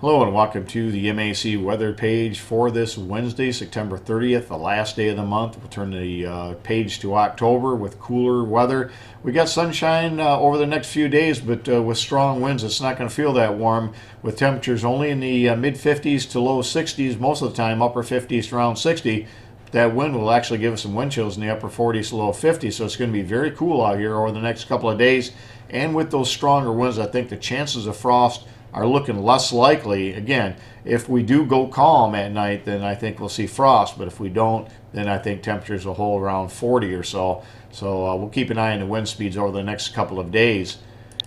Hello and welcome to the MAC weather page for this Wednesday, September 30th, the last day of the month. We'll turn the page to October with cooler weather. We got sunshine over the next few days, but with strong winds, it's not going to feel that warm with temperatures only in the mid 50s to low 60s most of the time, upper 50s to around 60. That wind will actually give us some wind chills in the upper 40s to low 50s, so it's going to be very cool out here over the next couple of days. And with those stronger winds, I think the chances of frost are looking less likely. Again, if we do go calm at night, then I think we'll see frost. But if we don't, then I think temperatures will hold around 40 or so. So we'll keep an eye on the wind speeds over the next couple of days.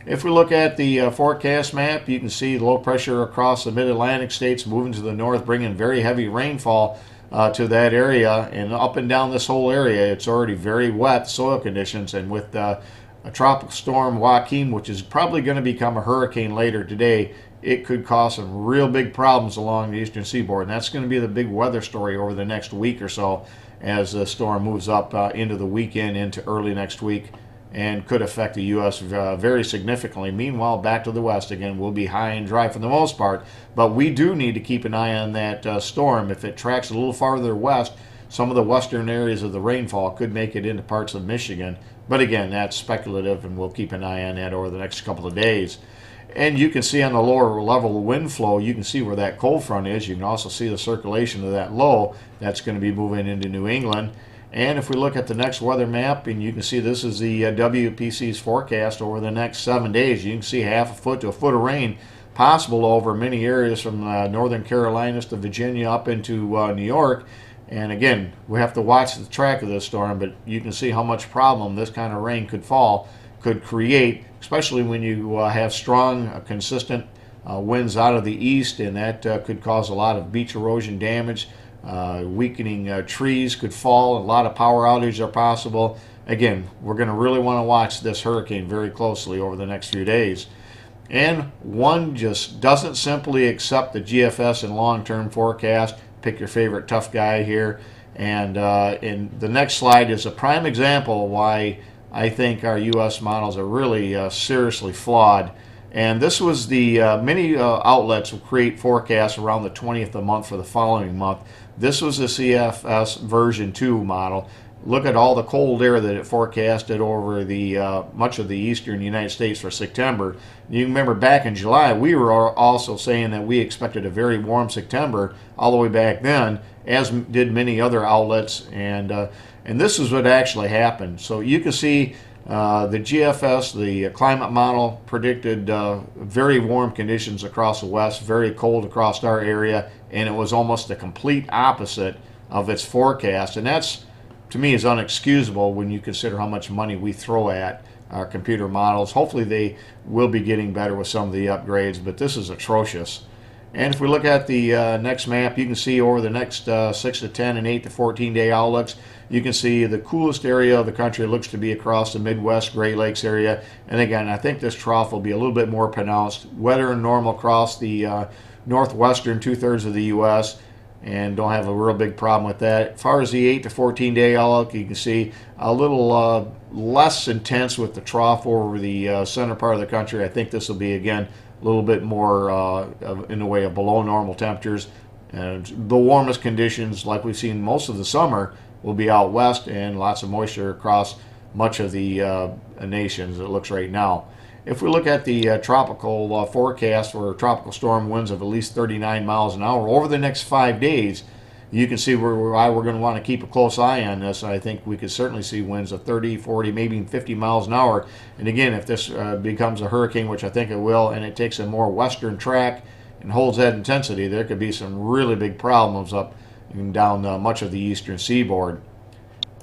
If we look at the forecast map, you can see low pressure across the mid-Atlantic states moving to the north, bringing very heavy rainfall to that area. And up and down this whole area, it's already very wet soil conditions. And with a tropical storm Joaquin, which is probably going to become a hurricane later today, it could cause some real big problems along the eastern seaboard. And that's going to be the big weather story over the next week or so as the storm moves up into the weekend, into early next week, and could affect the U.S. Very significantly. Meanwhile, back to the west again, we'll be high and dry for the most part. But we do need to keep an eye on that storm. If it tracks a little farther west, some of the western areas of the rainfall could make it into parts of Michigan. But again, that's speculative, and we'll keep an eye on that over the next couple of days. And you can see on the lower level wind flow, you can see where that cold front is. You can also see the circulation of that low that's going to be moving into New England. And if we look at the next weather map, and you can see this is the WPC's forecast over the next 7 days. You can see half a foot to a foot of rain possible over many areas from northern Carolinas to Virginia up into New York. And again, we have to watch the track of this storm, but you can see how much problem this kind of rain could create, especially when you have strong, consistent winds out of the east, and that could cause a lot of beach erosion damage. Weakening trees could fall. A lot of power outages are possible. Again, we're going to really want to watch this hurricane very closely over the next few days. And one just doesn't simply accept the GFS and long-term forecast. Pick your favorite tough guy here. And in the next slide is a prime example of why I think our U.S. models are really seriously flawed. And this was the many outlets will create forecasts around the 20th of the month for the following month. This was the CFS version 2 model. Look at all the cold air that it forecasted over the much of the eastern United States for September. You remember back in July, we were also saying that we expected a very warm September all the way back then, as did many other outlets. And this is what actually happened. So you can see the GFS, the climate model, predicted very warm conditions across the west, very cold across our area, and it was almost the complete opposite of its forecast. And that's, to me, is unexcusable when you consider how much money we throw at our computer models. Hopefully they will be getting better with some of the upgrades, but this is atrocious. And if we look at the next map, you can see over the next 6 to 10 and 8 to 14 day outlooks, you can see the coolest area of the country looks to be across the Midwest, Great Lakes area. And again, I think this trough will be a little bit more pronounced, wetter than normal across the northwestern 2/3 of the U.S., and don't have a real big problem with that. As far as the 8 to 14 day outlook, you can see a little less intense with the trough over the center part of the country. I think this will be, again, a little bit more in the way of below normal temperatures. And the warmest conditions, like we've seen most of the summer, will be out west, and lots of moisture across much of the nations, it looks right now. If we look at the tropical forecast for tropical storm winds of at least 39 miles an hour over the next 5 days, you can see why we're going to want to keep a close eye on this. I think we could certainly see winds of 30, 40, maybe even 50 miles an hour. And again, if this becomes a hurricane, which I think it will, and it takes a more western track and holds that intensity, there could be some really big problems up and down much of the eastern seaboard.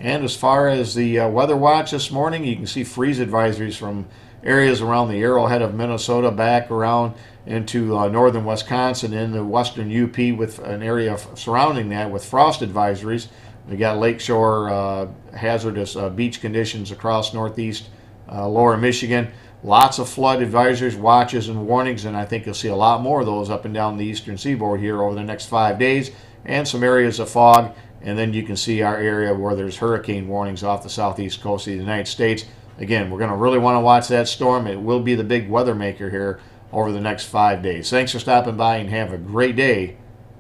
And as far as the weather watch this morning, you can see freeze advisories from areas around the arrowhead of Minnesota back around into northern Wisconsin, in the western UP, with an area surrounding that with frost advisories. We got lakeshore hazardous beach conditions across northeast lower Michigan. Lots of flood advisories, watches, and warnings, and I think you'll see a lot more of those up and down the eastern seaboard here over the next 5 days, and some areas of fog. And then you can see our area where there's hurricane warnings off the southeast coast of the United States. Again, we're going to really want to watch that storm. It will be the big weather maker here over the next 5 days. Thanks for stopping by and have a great day,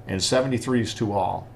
and 73s to all.